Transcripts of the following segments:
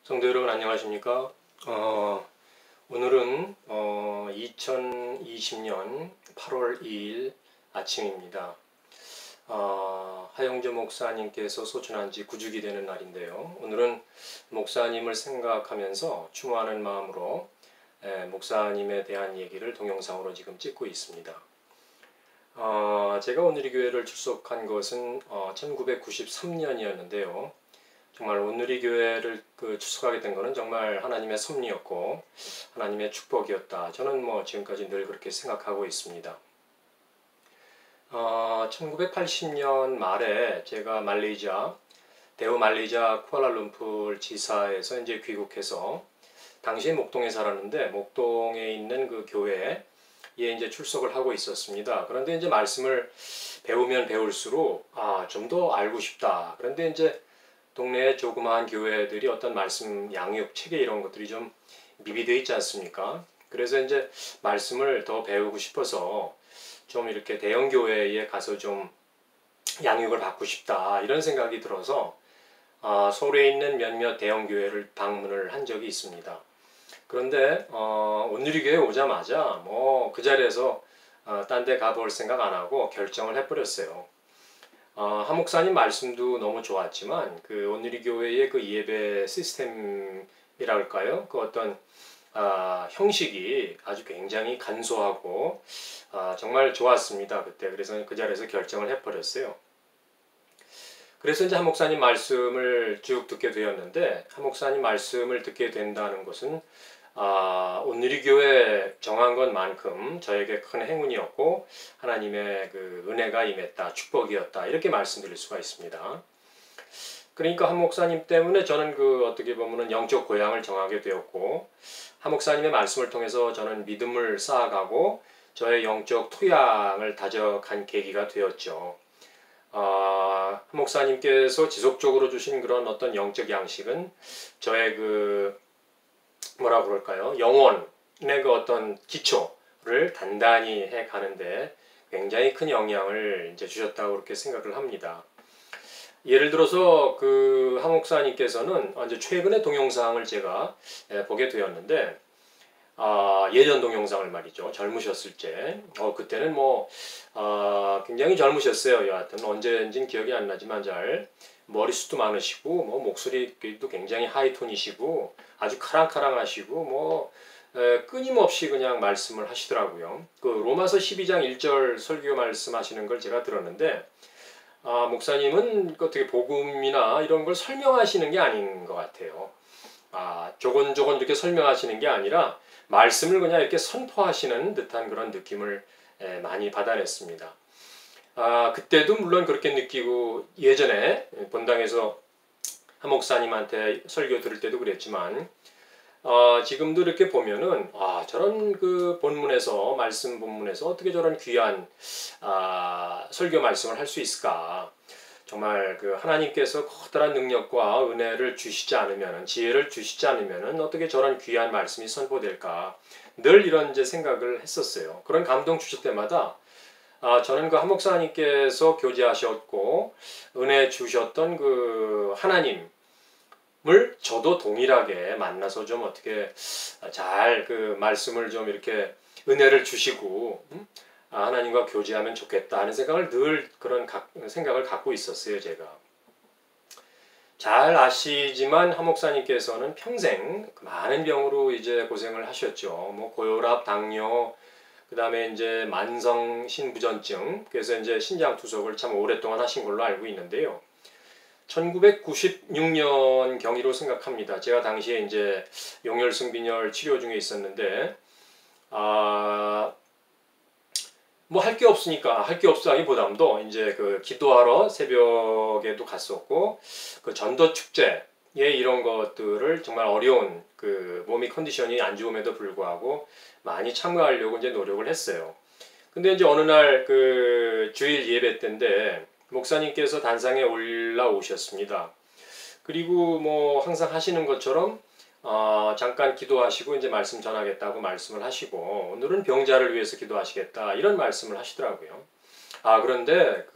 성도 여러분 안녕하십니까? 오늘은 2020년 8월 2일 아침입니다. 하영주 목사님께서 소천한 지 9주기 되는 날인데요. 오늘은 목사님을 생각하면서 추모하는 마음으로 목사님에 대한 얘기를 동영상으로 지금 찍고 있습니다. 제가 오늘이 교회를 출석한 것은 1993년이었는데요. 정말 온누리 교회를 출석하게 된 것은 정말 하나님의 섭리였고 하나님의 축복이었다. 저는 지금까지 늘 그렇게 생각하고 있습니다. 1980년 말에 제가 대우 말레이시아 쿠알라룸푸르 지사에서 이제 귀국해서 당시에 목동에 살았는데 목동에 있는 그 교회에 이제 출석을 하고 있었습니다. 그런데 이제 말씀을 배우면 배울수록 좀 더 알고 싶다. 그런데 이제 동네에 조그마한 교회들이 어떤 말씀 양육 체계 이런 것들이 좀 미비되어 있지 않습니까? 그래서 이제 말씀을 더 배우고 싶어서 좀 이렇게 대형 교회에 가서 좀 양육을 받고 싶다 이런 생각이 들어서 서울에 있는 몇몇 대형 교회를 방문을 한 적이 있습니다. 그런데 온누리 교회 오자마자 그 자리에서 딴 데 가볼 생각 안 하고 결정을 해버렸어요. 한 목사님 말씀도 너무 좋았지만 그 온누리 교회의 그 예배 시스템이라 할까요? 그 어떤 형식이 아주 굉장히 간소하고 정말 좋았습니다. 그때 그래서 그 자리에서 결정을 해버렸어요. 그래서 이제 한 목사님 말씀을 쭉 듣게 되었는데 한 목사님 말씀을 듣게 된다는 것은 온누리 교회 정한 것만큼 저에게 큰 행운이었고 하나님의 그 은혜가 임했다, 축복이었다 이렇게 말씀드릴 수가 있습니다. 그러니까 한 목사님 때문에 저는 어떻게 보면은 영적 고향을 정하게 되었고 한 목사님의 말씀을 통해서 저는 믿음을 쌓아가고 저의 영적 토양을 다져간 계기가 되었죠. 한 목사님께서 지속적으로 주신 그런 어떤 영적 양식은 저의 뭐라 그럴까요? 영혼의 그 어떤 기초를 단단히 해 가는데 굉장히 큰 영향을 이제 주셨다고 그렇게 생각을 합니다. 예를 들어서 한 목사님께서는 이제 최근에 동영상을 제가 보게 되었는데 예전 동영상을 말이죠. 젊으셨을 때 그때는 굉장히 젊으셨어요. 여하튼 언제인지는 기억이 안 나지만 머리숱도 많으시고 목소리도 굉장히 하이톤이시고 아주 카랑카랑하시고 끊임없이 그냥 말씀을 하시더라고요. 로마서 12장 1절 설교 말씀하시는 걸 제가 들었는데 목사님은 어떻게 복음이나 이런 걸 설명하시는 게 아닌 것 같아요. 조곤조곤 이렇게 설명하시는 게 아니라 말씀을 그냥 이렇게 선포하시는 듯한 그런 느낌을 많이 받아냈습니다. 그때도 물론 그렇게 느끼고 예전에 본당에서 한 목사님한테 설교 들을 때도 그랬지만 지금도 이렇게 보면은 저런 본문에서 말씀 본문에서 어떻게 저런 귀한 설교 말씀을 할 수 있을까? 정말 하나님께서 커다란 능력과 은혜를 주시지 않으면 지혜를 주시지 않으면 어떻게 저런 귀한 말씀이 선포될까? 늘 이런 이제 생각을 했었어요. 그런 감동 주실 때마다 저는 한 목사님께서 교제하셨고 은혜 주셨던 하나님을 저도 동일하게 만나서 좀 어떻게 잘 말씀을 좀 이렇게 은혜를 주시고 하나님과 교제하면 좋겠다 하는 생각을 늘 그런 생각을 갖고 있었어요. 제가 잘 아시지만 한 목사님께서는 평생 많은 병으로 이제 고생을 하셨죠. 고혈압, 당뇨, 그 다음에 이제 만성 신부전증, 그래서 이제 신장 투석을 참 오랫동안 하신 걸로 알고 있는데요. 1996년 경위로 생각합니다. 제가 당시에 이제 용혈승빈혈 치료 중에 있었는데, 할 게 없으니까, 할 게 없다기보다도 이제 기도하러 새벽에도 갔었고, 전도 축제에 이런 것들을 정말 어려운 몸의 컨디션이 안 좋음에도 불구하고 많이 참가하려고 이제 노력을 했어요. 근데 이제 어느 날 주일 예배 때인데 목사님께서 단상에 올라오셨습니다. 그리고 항상 하시는 것처럼 잠깐 기도하시고 이제 말씀 전하겠다고 말씀을 하시고 오늘은 병자를 위해서 기도하시겠다 이런 말씀을 하시더라고요. 그런데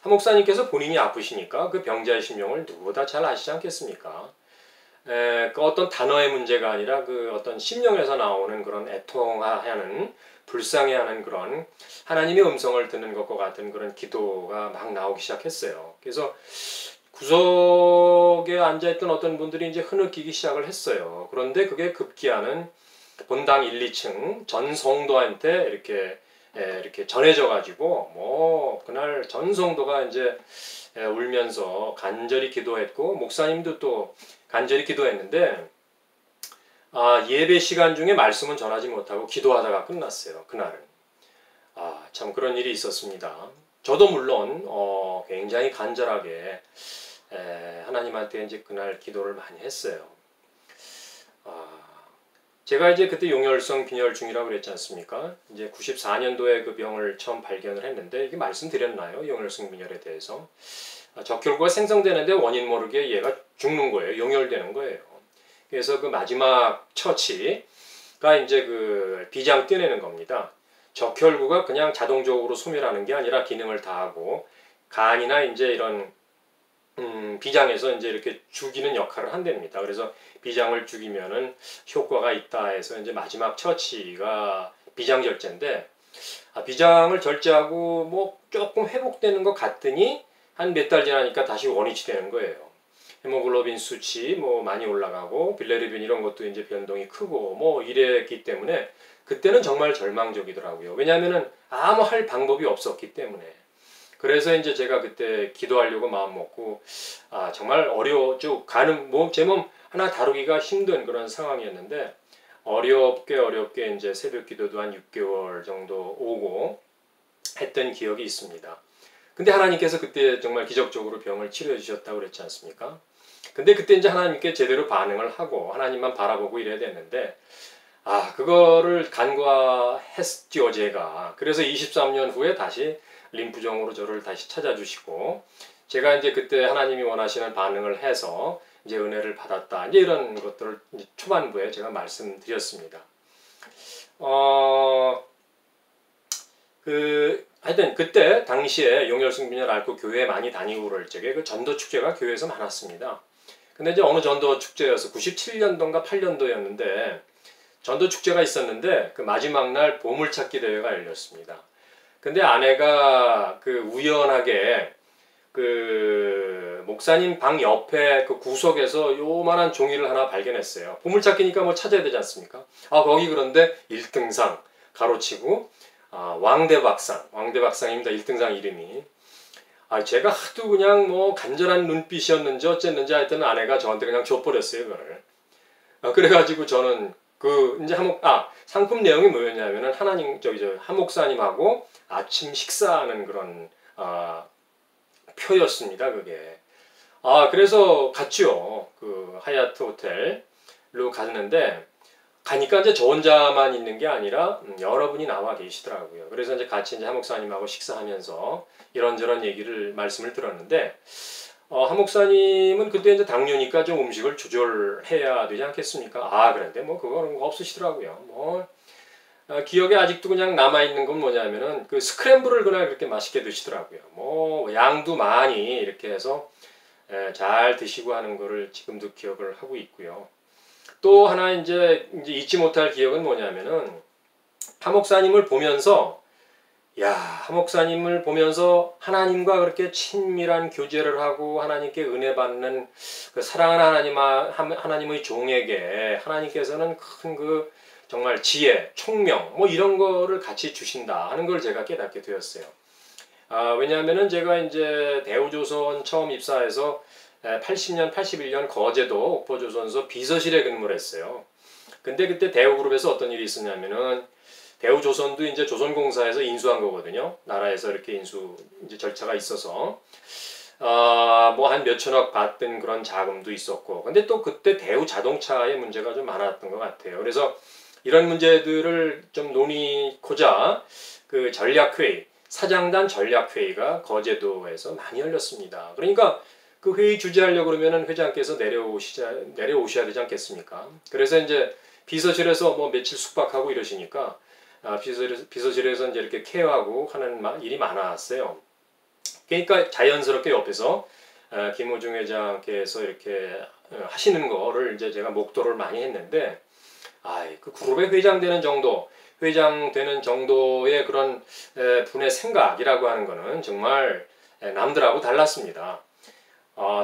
한 목사님께서 본인이 아프시니까 병자의 심령을 누구보다 잘 아시지 않겠습니까? 그 어떤 단어의 문제가 아니라 그 어떤 심령에서 나오는 그런 애통하는 불쌍해하는 그런 하나님의 음성을 듣는 것과 같은 그런 기도가 막 나오기 시작했어요. 그래서 구석에 앉아있던 어떤 분들이 이제 흐느끼기 시작을 했어요. 그런데 그게 급기야는 본당 1, 2층 전 성도한테 이렇게 전해져 가지고 뭐 그날 전 성도가 이제 울면서 간절히 기도했고 목사님도 또 간절히 기도했는데 예배 시간 중에 말씀은 전하지 못하고 기도하다가 끝났어요. 그날은. 참 그런 일이 있었습니다. 저도 물론 굉장히 간절하게 하나님한테 이제 그날 기도를 많이 했어요. 제가 이제 그때 용혈성 빈혈증이라고 그랬지 않습니까? 이제 94년도에 그 병을 처음 발견을 했는데 이게 말씀드렸나요? 용혈성 빈혈에 대해서. 적혈구가 생성되는데 원인 모르게 얘가 죽는 거예요. 용혈되는 거예요. 그래서 그 마지막 처치가 이제 그 비장 떼내는 겁니다. 적혈구가 그냥 자동적으로 소멸하는 게 아니라 기능을 다하고 간이나 이제 이런 비장에서 이제 이렇게 죽이는 역할을 한답니다. 그래서 비장을 죽이면은 효과가 있다 해서 이제 마지막 처치가 비장 절제인데 비장을 절제하고 뭐 조금 회복되는 것 같더니 한 몇 달 지나니까 다시 원위치 되는 거예요. 헤모글로빈 수치 뭐 많이 올라가고 빌레리빈 이런 것도 이제 변동이 크고 뭐 이랬기 때문에 그때는 정말 절망적이더라고요. 왜냐하면은 아무 할 방법이 없었기 때문에. 그래서 이제 제가 그때 기도하려고 마음 먹고 정말 쭉 가는 제 몸 하나 다루기가 힘든 그런 상황이었는데 어렵게 이제 새벽 기도도 한 6개월 정도 오고 했던 기억이 있습니다. 근데 하나님께서 그때 정말 기적적으로 병을 치료해 주셨다고 그랬지 않습니까? 근데 그때 이제 하나님께 제대로 반응을 하고 하나님만 바라보고 이래야 되는데 그거를 간과했죠 제가. 그래서 23년 후에 다시 림프종으로 저를 다시 찾아주시고 제가 이제 그때 하나님이 원하시는 반응을 해서 이제 은혜를 받았다. 이제 이런 것들을 이제 초반부에 제가 말씀드렸습니다. 하여튼 그때 당시에 용혈성 빈혈 앓고 교회에 많이 다니고 그럴 적에 그 전도 축제가 교회에서 많았습니다. 근데 이제 어느 전도 축제여서 97년도인가 8년도였는데 전도 축제가 있었는데 그 마지막 날 보물찾기 대회가 열렸습니다. 근데 아내가 그 우연하게 그 목사님 방 옆에 그 구석에서 요만한 종이를 하나 발견했어요. 보물찾기니까 뭐 찾아야 되지 않습니까? 거기 그런데 1등상 가로치고 왕대박상입니다. 1등상 이름이. 제가 하도 그냥 뭐 간절한 눈빛이었는지 어쨌는지 하여튼 아내가 저한테 그냥 줘버렸어요, 그거를. 그래가지고 저는 이제 상품 내용이 뭐였냐면은 한 목사님하고 아침 식사하는 그런, 표였습니다, 그게. 그래서 갔죠. 그 하얏트 호텔로 갔는데, 가니까 이제 저 혼자만 있는 게 아니라 여러분이 나와 계시더라고요. 그래서 이제 같이 이제 한 목사님하고 식사하면서 이런저런 말씀을 들었는데, 한 목사님은 그때 이제 당뇨니까 좀 음식을 조절해야 되지 않겠습니까? 그런데 뭐 그거는 없으시더라고요. 기억에 아직도 그냥 남아있는 건 뭐냐면은 그 스크램블을 그날 그렇게 맛있게 드시더라고요. 양도 많이 이렇게 해서 잘 드시고 하는 거를 지금도 기억을 하고 있고요. 또 하나 이제 잊지 못할 기억은 뭐냐면은 한 목사님을 보면서 하나님과 그렇게 친밀한 교제를 하고 하나님께 은혜 받는 그 사랑하는 하나님의 종에게 하나님께서는 큰 정말 지혜, 총명 뭐 이런 거를 같이 주신다 하는 걸 제가 깨닫게 되었어요. 왜냐하면은 제가 이제 대우조선 처음 입사해서 80년, 81년 거제도 옥포조선소 비서실에 근무를 했어요. 근데 그때 대우그룹에서 어떤 일이 있었냐면은 대우조선도 이제 조선공사에서 인수한 거거든요. 나라에서 이렇게 인수 이제 절차가 있어서 뭐 한 몇천억 받던 그런 자금도 있었고, 근데 또 그때 대우자동차의 문제가 좀 많았던 것 같아요. 그래서 이런 문제들을 좀 논의고자 그 전략회의, 사장단 전략회의가 거제도에서 많이 열렸습니다. 그러니까 그 회의 주재하려고 그러면은 회장께서 내려오셔야 되지 않겠습니까? 그래서 이제 비서실에서 뭐 며칠 숙박하고 이러시니까 비서실에서 이제 이렇게 케어하고 하는 일이 많았어요. 그러니까 자연스럽게 옆에서 김호중 회장께서 이렇게 하시는 거를 이제 제가 목도를 많이 했는데, 그 그룹의 회장 되는 정도의 그런 분의 생각이라고 하는 거는 정말 남들하고 달랐습니다.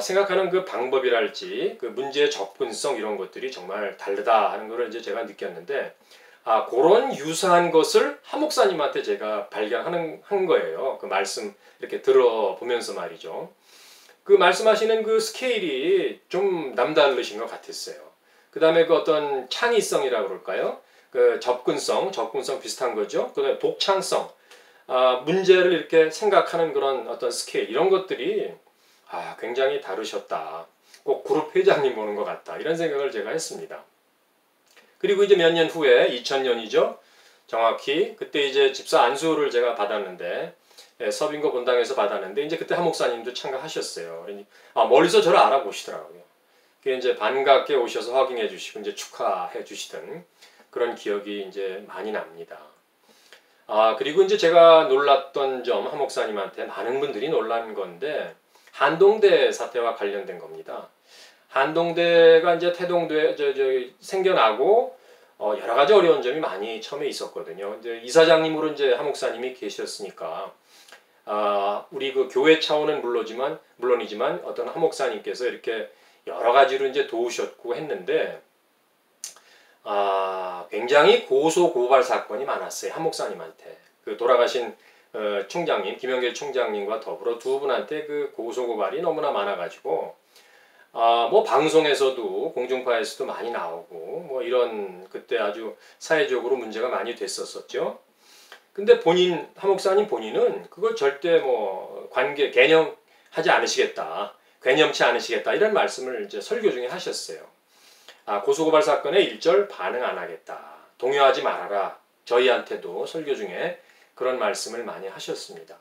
생각하는 그 방법이랄지 그 문제의 접근성 이런 것들이 정말 다르다 하는 것을 이제 제가 느꼈는데, 그런 유사한 것을 한 목사님한테 제가 한 거예요. 그 말씀 이렇게 들어보면서 말이죠. 그 말씀하시는 그 스케일이 좀 남다르신 것 같았어요. 그 다음에 그 어떤 창의성이라고 그럴까요? 그 접근성 비슷한 거죠. 그 다음에 독창성, 문제를 이렇게 생각하는 그런 어떤 스케일, 이런 것들이 굉장히 다르셨다. 꼭 그룹 회장님 보는 것 같다. 이런 생각을 제가 했습니다. 그리고 이제 몇 년 후에 2000년이죠. 정확히 그때 이제 집사 안수를 제가 받았는데, 서빙고 본당에서 받았는데, 이제 그때 한 목사님도 참가하셨어요. 멀리서 저를 알아보시더라고요. 그게 이제 반갑게 오셔서 확인해 주시고 이제 축하해 주시던 그런 기억이 이제 많이 납니다. 그리고 이제 제가 놀랐던 점, 한 목사님한테 많은 분들이 놀란 건데, 한동대 사태와 관련된 겁니다. 한동대가 이제 태동대 생겨나고 여러 가지 어려운 점이 많이 처음에 있었거든요. 이제 이사장님으로 이제 한 목사님이 계셨으니까 우리 그 교회 차원은 물론이지만 어떤 한 목사님께서 이렇게 여러 가지로 이제 도우셨고 했는데, 굉장히 고소 고발 사건이 많았어요. 한 목사님한테. 그 돌아가신 총장님, 김영길 총장님과 더불어 두 분한테 그 고소 고발이 너무나 많아가지고, 뭐 방송에서도 공중파에서도 많이 나오고 뭐 이런, 그때 아주 사회적으로 문제가 많이 됐었었죠. 근데 한 목사님 본인은 그걸 절대 뭐 개념치 않으시겠다 이런 말씀을 이제 설교 중에 하셨어요. 고소고발 사건에 일절 반응 안 하겠다. 동요하지 말아라. 저희한테도 설교 중에 그런 말씀을 많이 하셨습니다.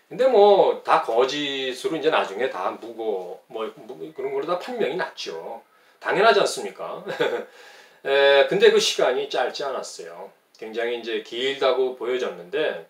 근데 뭐 다 거짓으로 이제 나중에 다 그런 걸로 다 판명이 났죠. 당연하지 않습니까? 근데 그 시간이 짧지 않았어요. 굉장히 이제 길다고 보여졌는데,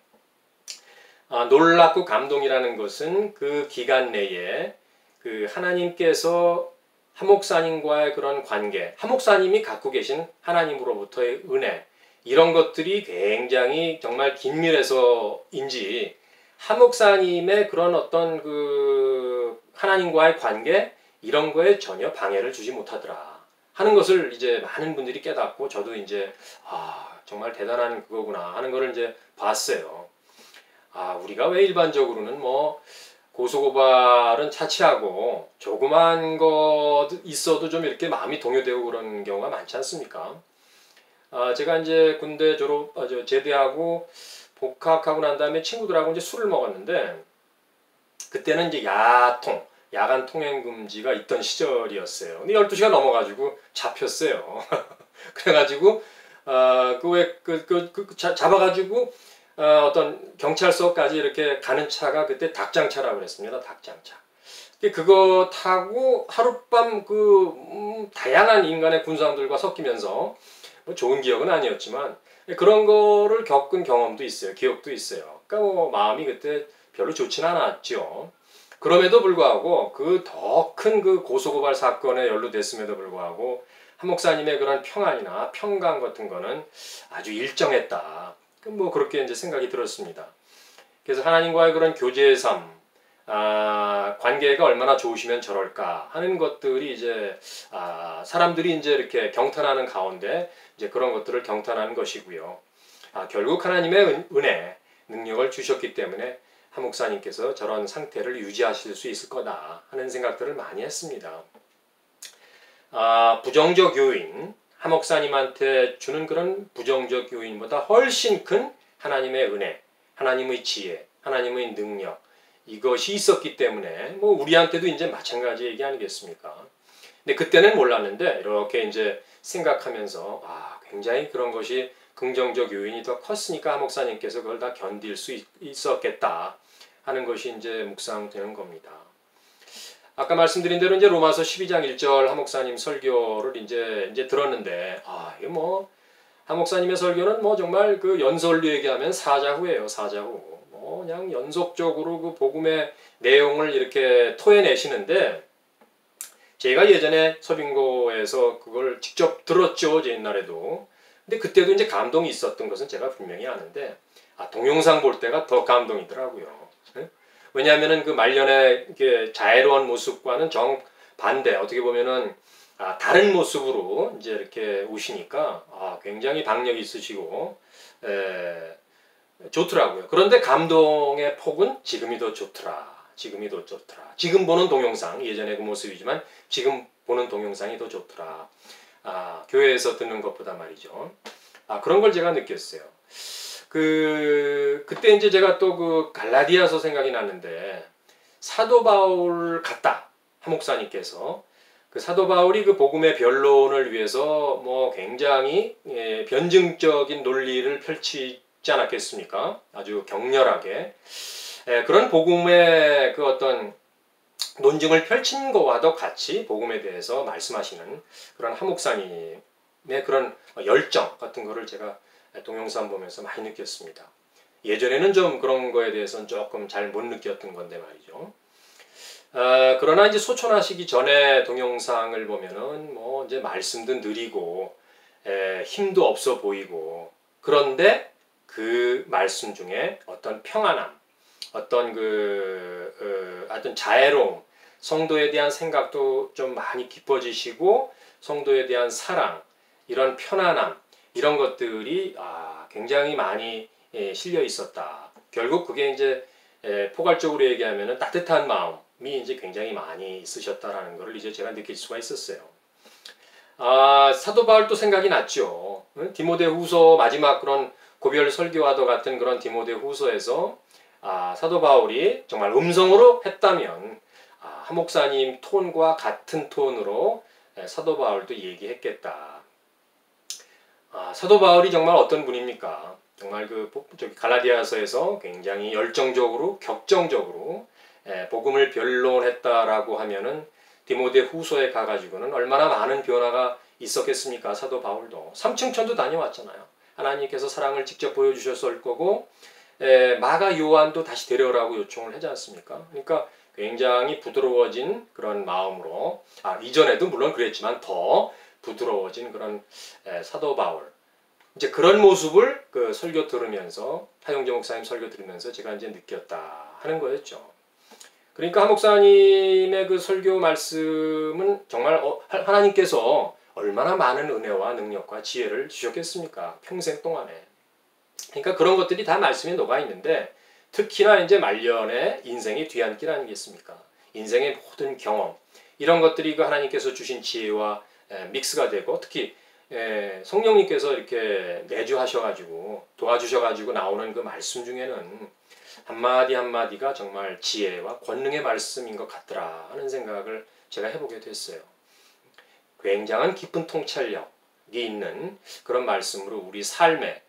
놀랍고 감동이라는 것은 그 기간 내에 그 하나님께서 한 목사님과의 그런 관계, 한 목사님이 갖고 계신 하나님으로부터의 은혜, 이런 것들이 굉장히 정말 긴밀해서인지 한 목사님의 그런 어떤 그 하나님과의 관계, 이런 거에 전혀 방해를 주지 못하더라 하는 것을 이제 많은 분들이 깨닫고, 저도 이제 정말 대단한 그거구나 하는 거를 이제 봤어요. 우리가 왜 일반적으로는 뭐 고소고발은 차치하고 조그만 것 있어도 좀 이렇게 마음이 동요되고 그런 경우가 많지 않습니까? 제가 이제 군대 제대하고 복학하고 난 다음에 친구들하고 이제 술을 먹었는데, 그때는 이제 야간 통행 금지가 있던 시절이었어요. 근데 12시가 넘어가지고 잡혔어요. 그래가지고 잡아가지고 어떤 경찰서까지 이렇게 가는 차가 그때 닭장차라고 그랬습니다. 닭장차. 그거 타고 하룻밤 다양한 인간의 군상들과 섞이면서, 뭐 좋은 기억은 아니었지만 그런 거를 겪은 경험도 있어요. 기억도 있어요. 그러니까 뭐 마음이 그때 별로 좋진 않았죠. 그럼에도 불구하고 그 더 큰 그 고소고발 사건에 연루됐음에도 불구하고 한 목사님의 그런 평안이나 평강 같은 거는 아주 일정했다. 뭐 그렇게 이제 생각이 들었습니다. 그래서 하나님과의 그런 교제의 삶, 관계가 얼마나 좋으시면 저럴까 하는 것들이 이제 사람들이 이제 이렇게 경탄하는 가운데 이제 그런 것들을 경탄하는 것이고요. 결국 하나님의 은혜, 능력을 주셨기 때문에 한 목사님께서 저런 상태를 유지하실 수 있을 거다 하는 생각들을 많이 했습니다. 부정적 요인, 한 목사님한테 주는 그런 부정적 요인보다 훨씬 큰 하나님의 은혜, 하나님의 지혜, 하나님의 능력, 이것이 있었기 때문에 뭐 우리한테도 이제 마찬가지 얘기 아니겠습니까? 근데 그때는 몰랐는데 이렇게 이제 생각하면서 굉장히 그런 것이 긍정적 요인이 더 컸으니까 한 목사님께서 그걸 다 견딜 수 있었겠다 하는 것이 이제 묵상되는 겁니다. 아까 말씀드린 대로 이제 로마서 12장 1절 한 목사님 설교를 이제 들었는데, 이게 뭐 한 목사님의 설교는 뭐 정말 그 연설로 얘기하면 사자후예요, 사자후. 뭐 그냥 연속적으로 그 복음의 내용을 이렇게 토해내시는데, 제가 예전에 서빙고에서 그걸 직접 들었죠. 제 옛날에도. 근데 그때도 이제 감동이 있었던 것은 제가 분명히 아는데, 동영상 볼 때가 더 감동이더라고요. 왜냐하면은 그 말년의 이게 자애로운 모습과는 정반대, 어떻게 보면은 다른 모습으로 이제 이렇게 우시니까 굉장히 박력이 있으시고 좋더라고요. 그런데 감동의 폭은 지금이 더 좋더라. 지금이 더 좋더라. 지금 보는 동영상, 예전의 그 모습이지만 지금 보는 동영상이 더 좋더라. 교회에서 듣는 것보다 말이죠. 그런 걸 제가 느꼈어요. 그때 이제 제가 또 그 갈라디아서 생각이 났는데, 사도 바울 같다. 한 목사님께서. 그 사도 바울이 그 복음의 변론을 위해서 뭐 굉장히 변증적인 논리를 펼치지 않았겠습니까? 아주 격렬하게. 그런 복음의 그 어떤 논증을 펼친 것과도 같이 복음에 대해서 말씀하시는 그런 한 목사님의 그런 열정 같은 거를 제가 동영상 보면서 많이 느꼈습니다. 예전에는 좀 그런 거에 대해서는 조금 잘 못 느꼈던 건데 말이죠. 그러나 이제 소천하시기 전에 동영상을 보면은 뭐 이제 말씀도 느리고 힘도 없어 보이고, 그런데 그 말씀 중에 어떤 평안함, 어떤 어떤 자애로움, 성도에 대한 생각도 좀 많이 깊어지시고, 성도에 대한 사랑, 이런 편안함, 이런 것들이 굉장히 많이 실려 있었다. 결국 그게 이제 포괄적으로 얘기하면은 따뜻한 마음이 이제 굉장히 많이 있으셨다라는 것을 이제 제가 느낄 수가 있었어요. 사도 바울도 생각이 났죠. 디모데후서 마지막 그런 고별 설교와도 같은 그런 디모데후서에서 사도 바울이 정말 음성으로 했다면 한 목사님 톤과 같은 톤으로 사도 바울도 얘기했겠다. 사도 바울이 정말 어떤 분입니까? 정말 저기 갈라디아서에서 굉장히 열정적으로, 격정적으로 복음을 변론했다라고 하면은 디모데후서에 가가지고는 얼마나 많은 변화가 있었겠습니까? 사도 바울도 3층천도 다녀왔잖아요. 하나님께서 사랑을 직접 보여주셨을 거고, 마가 요한도 다시 데려오라고 요청을 하지 않습니까? 그러니까 굉장히 부드러워진 그런 마음으로, 이전에도 물론 그랬지만 더 부드러워진 그런 사도 바울. 이제 그런 모습을 그 설교 들으면서, 하용재 목사님 설교 들으면서 제가 이제 느꼈다 하는 거였죠. 그러니까 한 목사님의 그 설교 말씀은 정말 하나님께서 얼마나 많은 은혜와 능력과 지혜를 주셨겠습니까? 평생 동안에. 그러니까 그런 것들이 다 말씀에 녹아 있는데, 특히나 이제 말년의 인생의 뒤안길 아니겠습니까? 인생의 모든 경험, 이런 것들이 그 하나님께서 주신 지혜와 믹스가 되고, 특히 성령님께서 이렇게 내주하셔가지고 도와주셔가지고 나오는 그 말씀 중에는 한마디 한마디가 정말 지혜와 권능의 말씀인 것 같더라 하는 생각을 제가 해보게 됐어요. 굉장한 깊은 통찰력이 있는 그런 말씀으로 우리 삶에,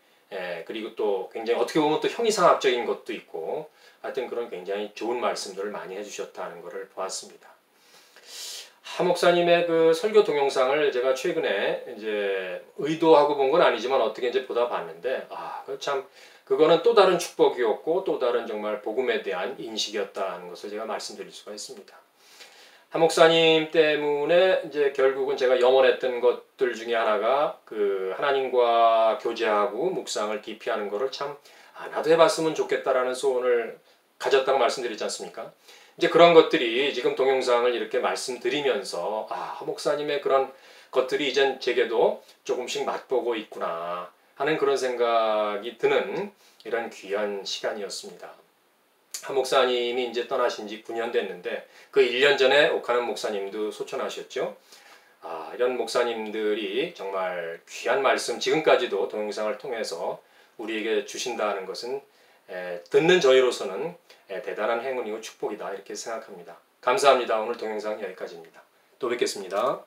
그리고 또 굉장히 어떻게 보면 또 형이상학적인 것도 있고, 하여튼 그런 굉장히 좋은 말씀들을 많이 해주셨다는 것을 보았습니다. 하 목사님의 그 설교 동영상을 제가 최근에 이제 의도하고 본 건 아니지만 어떻게 이제 보다 봤는데, 그거는 또 다른 축복이었고 또 다른 정말 복음에 대한 인식이었다는 것을 제가 말씀드릴 수가 있습니다. 하 목사님 때문에 이제 결국은 제가 염원했던 것들 중에 하나가 그 하나님과 교제하고 묵상을 깊이 하는 거를 나도 해봤으면 좋겠다라는 소원을 가졌다고 말씀드렸지 않습니까? 이제 그런 것들이 지금 동영상을 이렇게 말씀드리면서 하 목사님의 그런 것들이 이젠 제게도 조금씩 맛보고 있구나 하는 그런 생각이 드는 이런 귀한 시간이었습니다. 하 목사님이 이제 떠나신 지 9년 됐는데, 그 1년 전에 옥하는 목사님도 소천하셨죠. 이런 목사님들이 정말 귀한 말씀 지금까지도 동영상을 통해서 우리에게 주신다는 것은 듣는 저희로서는 대단한 행운이고 축복이다 이렇게 생각합니다. 감사합니다. 오늘 동영상 여기까지입니다. 또 뵙겠습니다.